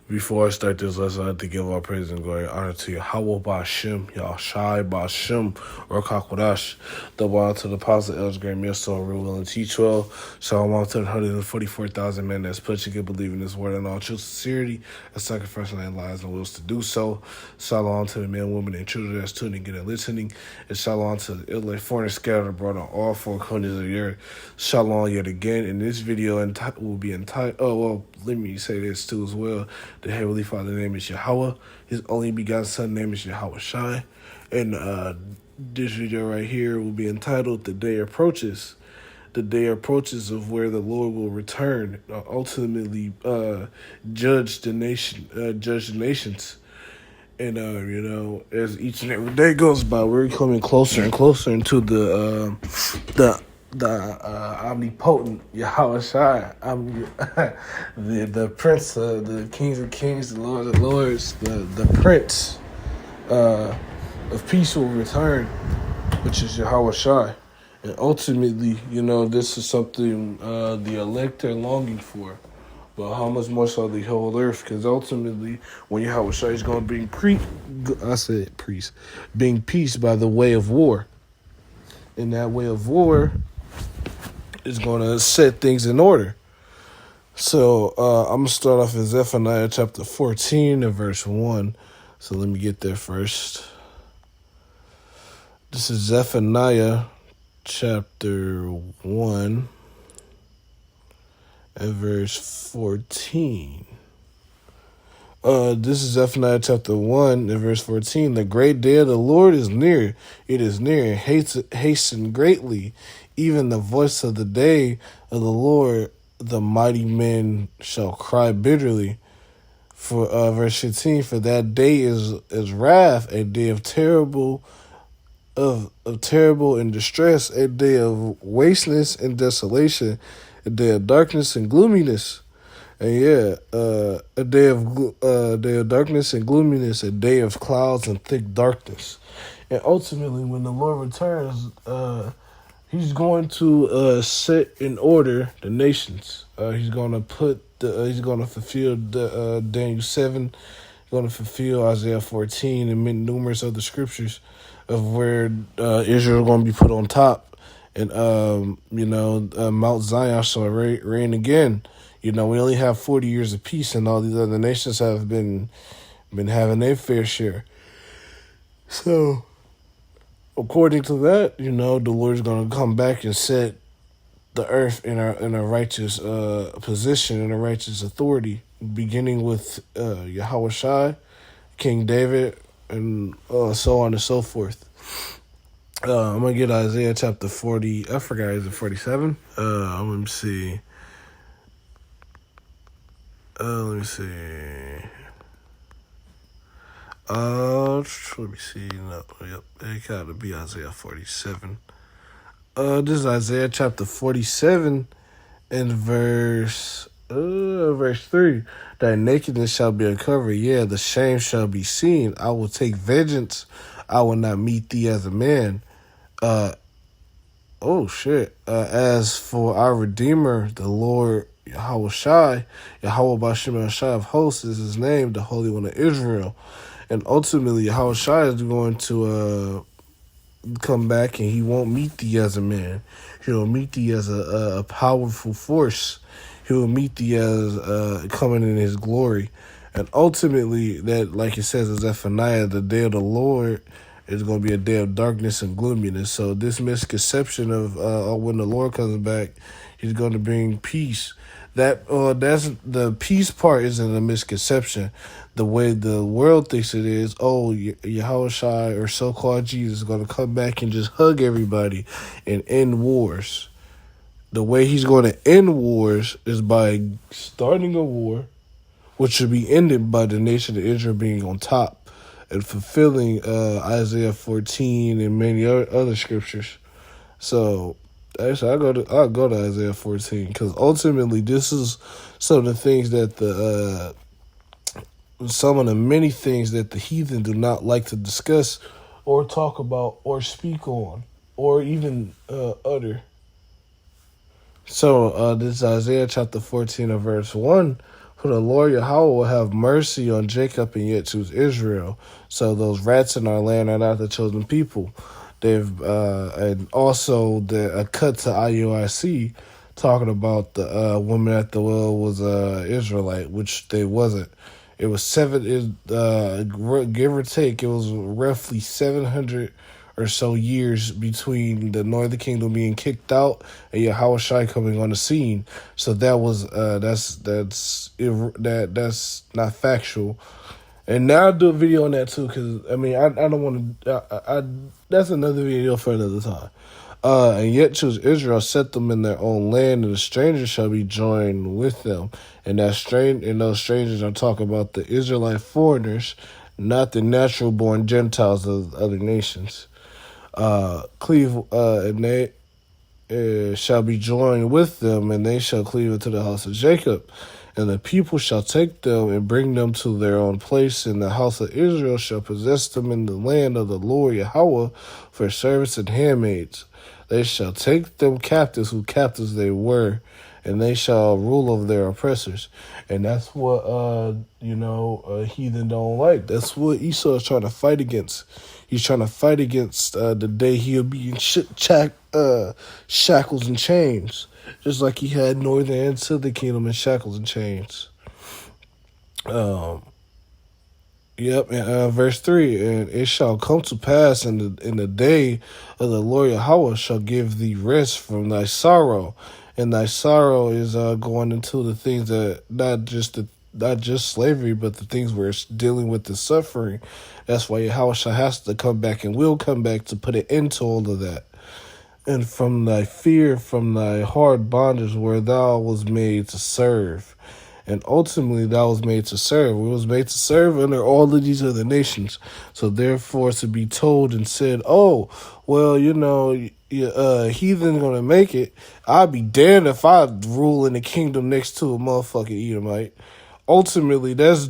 Before I start this lesson, I have to give all praise and glory and honor to Yahweh Ba'Shem, Yahshai Ba'Shem, Ruach HaKodesh. Double honor to the Apostle Elder Graham Millstone, Real Will and Teach Well. Shalom out to the 144,000 men that's put you can believe in this word in all true sincerity and sacrificing their lives and wills to do so. Shalom to the men, women, and children that's tuning in and listening. And shalom to the Israelite foreigners scattered abroad on all four corners of the earth. Shalom yet again. In this video will be entitled, let me say this too as well. The Heavenly Father name is Yahweh. His only begotten Son name is Yahweh Shai. And this video right here will be entitled The Day Approaches. The day approaches of where the Lord will return, ultimately judge the nations. And as each and every day goes by, we're coming closer and closer into the omnipotent Yahweh Shai, the Prince, the Kings of Kings, the Lord of Lords, the Prince of Peace will return, which is Yahweh Shai. And ultimately, this is something the elect are longing for. But how much more so the whole earth? Because ultimately, when Yahweh Shai is going to bring bring peace by the way of war. And that way of war is going to set things in order. So I'm going to start off in Zephaniah chapter 14 and verse 1. So let me get there first. This is Zephaniah chapter 1 and verse 14. This is Zephaniah chapter 1 and verse 14. The great day of the Lord is near. It is near and hasten greatly. Even the voice of the day of the Lord, the mighty men shall cry bitterly. For verse 15, for that day is wrath, a day of terrible and distress, a day of wasteness and desolation, a day of darkness and gloominess. And a day of darkness and gloominess, a day of clouds and thick darkness. And ultimately, when the Lord returns, He's going to set in order the nations. He's going to fulfill Daniel 7. He's going to fulfill Isaiah 14 and numerous other scriptures of where Israel is going to be put on top, and Mount Zion shall reign again. We only have 40 years of peace, and all these other nations have been having their fair share. So, according to that, the Lord's going to come back and set the earth in a righteous position, in a righteous authority, beginning with Yahweh Shai, King David, and so on and so forth. I'm going to get Isaiah chapter 40. I forgot, is it 47? Let me see. Let me see. No, yep, it gotta be Isaiah 47. This is Isaiah chapter 47 and verse 3. Thy nakedness shall be uncovered, the shame shall be seen. I will take vengeance. I will not meet thee as a man. As for our Redeemer, the Lord Yahweh Shai, Yahweh Ba'Shem Shai of hosts is his name, the Holy One of Israel. And ultimately, Yahweh Shai is going to come back, and he won't meet thee as a man. He will meet thee as a powerful force. He will meet thee as coming in his glory. And ultimately, that, like it says in Zephaniah, the day of the Lord is going to be a day of darkness and gloominess. So this misconception of when the Lord comes back, he's going to bring peace. That's the peace part isn't a misconception. The way the world thinks it is, Yahweh Shai or so-called Jesus is going to come back and just hug everybody and end wars. The way he's going to end wars is by starting a war, which should be ended by the nation of Israel being on top and fulfilling Isaiah 14 and many other scriptures. So actually, I'll go to Isaiah 14 because ultimately this is some of the things that some of the many things that the heathen do not like to discuss or talk about or speak on or even utter. So this is Isaiah chapter 14 and verse 1. For the Lord Yahweh will have mercy on Jacob and yet choose Israel. So those rats in our land are not the chosen people. They've and also a cut to IUIC talking about the woman at the well was Israelite, which they wasn't. It was give or take, it was roughly 700 or so years between the Northern Kingdom being kicked out and Yahushua coming on the scene. So that was that's not factual. And now I'll do a video on that too, because I mean I don't want to. That's another video for another time. And yet choose Israel, set them in their own land, and the strangers shall be joined with them. And those strangers are talking about the Israelite foreigners, not the natural born Gentiles of other nations. And they shall be joined with them, and they shall cleave unto the house of Jacob. And the people shall take them and bring them to their own place, and the house of Israel shall possess them in the land of the Lord Yahweh for servants and handmaids. They shall take them captives, who captives they were, and they shall rule over their oppressors. And that's what heathen don't like. That's what Esau is trying to fight against. He's trying to fight against the day he'll be in shackles and chains, just like he had northern and southern kingdom in shackles and chains. Yep, and verse 3, and it shall come to pass in the day of the Lord Yahweh shall give thee rest from thy sorrow. And thy sorrow is going into the things that not just slavery, but the things where it's dealing with the suffering. That's why Yahweh has to come back and will come back to put an end to all of that. And from thy fear, from thy hard bondage where thou was made to serve. And ultimately, thou was made to serve. We was made to serve under all of these other nations. So therefore, to be told and said, oh, well, heathen gonna make it. I'd be damned if I rule in the kingdom next to a motherfucking Edomite. Ultimately, that's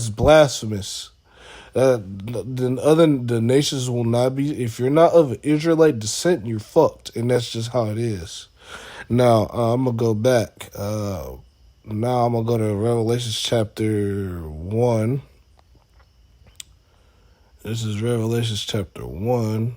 blasphemous. The nations will not be. If you're not of Israelite descent, you're fucked, and that's just how it is. Now I'm gonna go back. Now I'm going to go to Revelation chapter 1. This is Revelation chapter 1.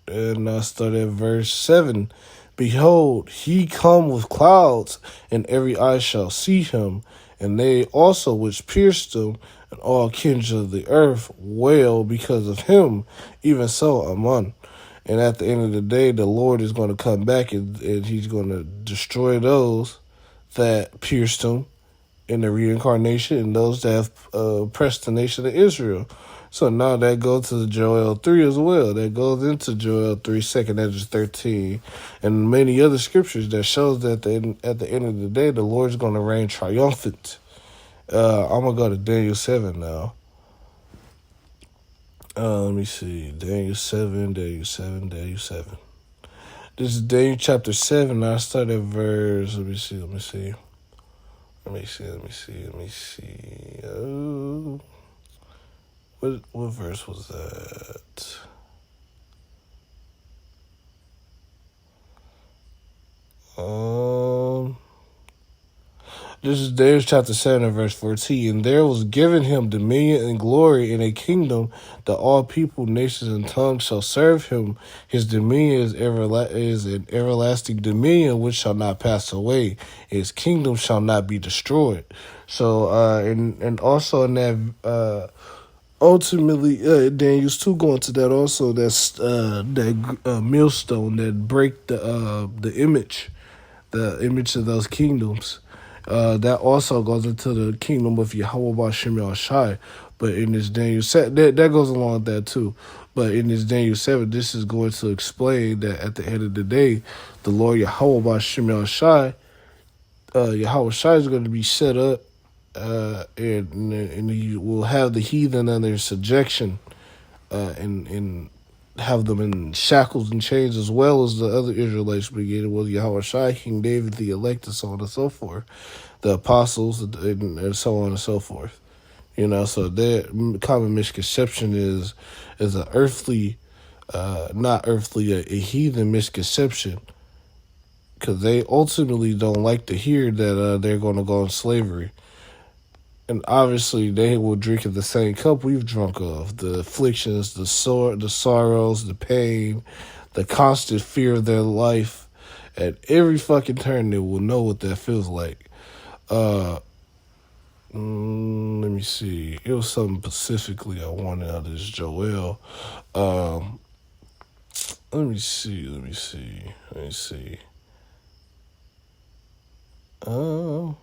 And I start at verse 7. Behold, he come with clouds, and every eye shall see him. And they also which pierced him, and all kindreds of the earth wail because of him. Even so, Amen. And at the end of the day, the Lord is going to come back, and he's going to destroy those that pierced him in the reincarnation, and those that have oppressed the nation of Israel. So now that goes to Joel 3 as well. That goes into Joel 3, 2nd Esdras 13, and many other scriptures that shows that at the end of the day, the Lord's going to reign triumphant. I'm going to go to Daniel 7 now. Let me see. Daniel 7. This is Daniel chapter 7. I start at verse, let me see. Oh, what verse was that? This is Daniel chapter 7 verse 14. And there was given him dominion and glory in a kingdom that all people, nations, and tongues shall serve him. His dominion is an everlasting dominion which shall not pass away. His kingdom shall not be destroyed. So, and also in that, ultimately, Daniel's 2 going to that also. That's that millstone that break the image of those kingdoms. That also goes into the kingdom of Yahweh B'Shem Yahushai. But in this Daniel 7, that goes along with that too. But in this Daniel 7, this is going to explain that at the end of the day, the Lord Yahweh B'Shem Yahushai, Yahweh Shai is going to be set up, and he will have the heathen under subjection, and have them in shackles and chains, as well as the other Israelites beginning with Yahweh Shai, King David, the elect, and so on and so forth, the apostles, and so on and so forth. So their common misconception is an earthly, not earthly, a heathen misconception, because they ultimately don't like to hear that they're going to go in slavery. And obviously they will drink of the same cup we've drunk of. The afflictions, the sorrows, the pain, the constant fear of their life. At every fucking turn, they will know what that feels like. Let me see. It was something specifically I wanted out of this Joel. Let me see. Um,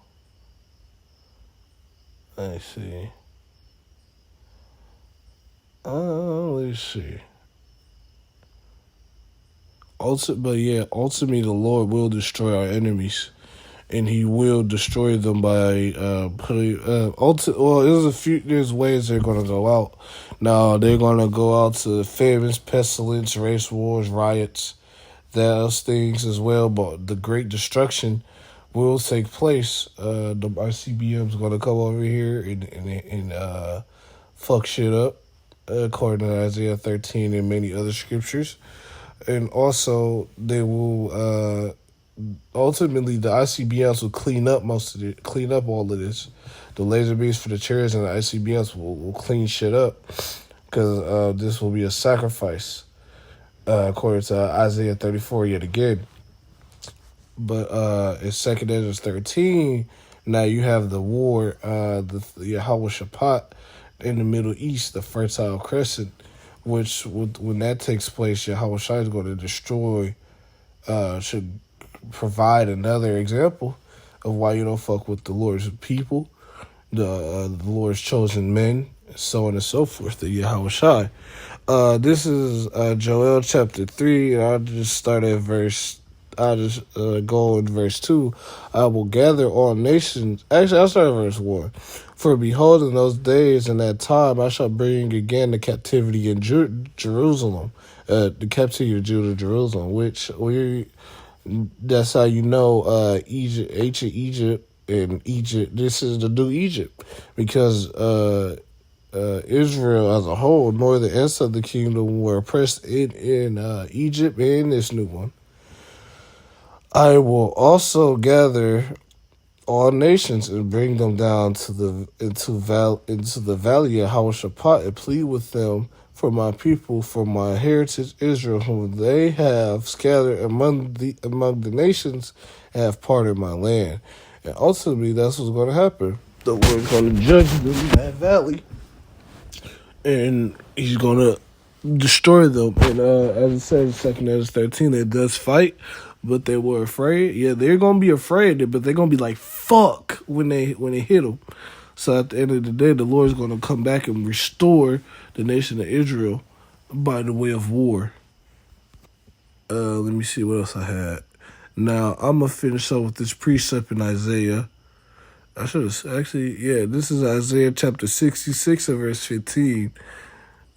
let me see. Let's see. Ultimately, the Lord will destroy our enemies, and He will destroy them by putting. There's ways they're gonna go out. Now they're gonna go out to famines, pestilence, race wars, riots, those things as well. But the great destruction will take place. The ICBM's gonna come over here and fuck shit up, according to Isaiah 13 and many other scriptures. And also, they will ultimately the ICBMs will clean up all of this. The laser beams for the chairs and the ICBMs will clean shit up because this will be a sacrifice, according to Isaiah 34 yet again. But in 2nd Ezra 13, now you have the war, the Yahweh Shaphat in the Middle East, the Fertile Crescent, which when that takes place, Yahweh Shai is going to destroy, should provide another example of why you don't fuck with the Lord's people, the Lord's chosen men, so on and so forth, the Yahweh Shai. This is Joel chapter 3, and I'll just start at I'll just go in verse 2. I will gather all nations. Actually, I'll start at verse 1. For behold, in those days and that time, I shall bring again the captivity in Jerusalem, the captivity of Judah, Jerusalem, that's how you know ancient Egypt and Egypt. This is the new Egypt, because Israel as a whole, northern and southern kingdom, were oppressed in Egypt and this new one. I will also gather all nations and bring them down into the valley of Hawashaphat and plead with them for my people, for my heritage Israel, whom they have scattered among the nations, and have parted my land. And ultimately, that's what's going to happen. The Lord's going to judge them in that valley, and He's going to destroy them. And as it says in 2nd Ezra 13, they does fight, but they were afraid. Yeah, they're gonna be afraid, but they're gonna be like fuck when they hit them. So at the end of the day, the Lord's gonna come back and restore the nation of Israel by the way of war. Let me see what else I had. Now I'm gonna finish up with this precept in Isaiah. I should have actually, this is Isaiah chapter 66 and verse 15.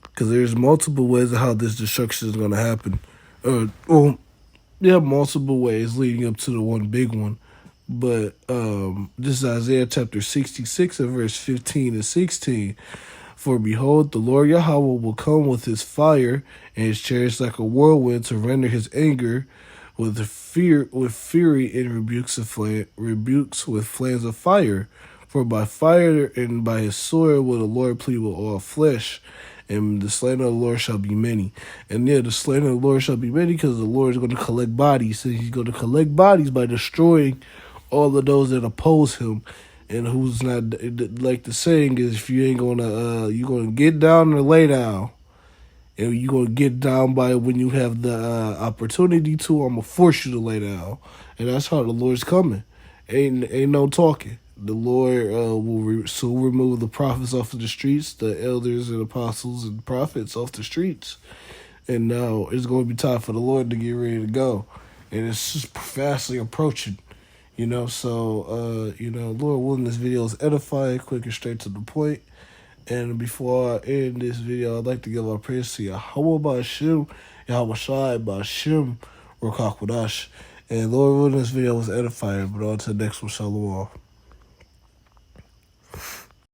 Because there's multiple ways of how this destruction is gonna happen. There are multiple ways leading up to the one big one. But this is Isaiah chapter 66 and verse 15 and 16. For behold, the Lord Yahweh will come with his fire, and his chariots like a whirlwind, to render his anger with fury and rebukes with flames of fire. For by fire and by his sword will the Lord plead with all flesh, and the slain of the Lord shall be many. And the slain of the Lord shall be many, because the Lord is going to collect bodies. So He's going to collect bodies by destroying all of those that oppose Him, and who's not, like the saying is, if you ain't gonna, you're gonna get down or lay down, and you're gonna get down by when you have the opportunity to. I'm gonna force you to lay down, and that's how the Lord's coming. Ain't no talking. The Lord will soon remove the prophets off of the streets, the elders and apostles and prophets off the streets, and now it's going to be time for the Lord to get ready to go, and it's just fastly approaching. So, Lord willing, this video is edifying, quick and straight to the point. And before I end this video, I'd like to give our praise to Yahweh Ba'Shem, Yahweh Shai Ba'Shem, Ruach HaKodesh. And Lord willing, this video was edifying, but on to the next one, Shalom.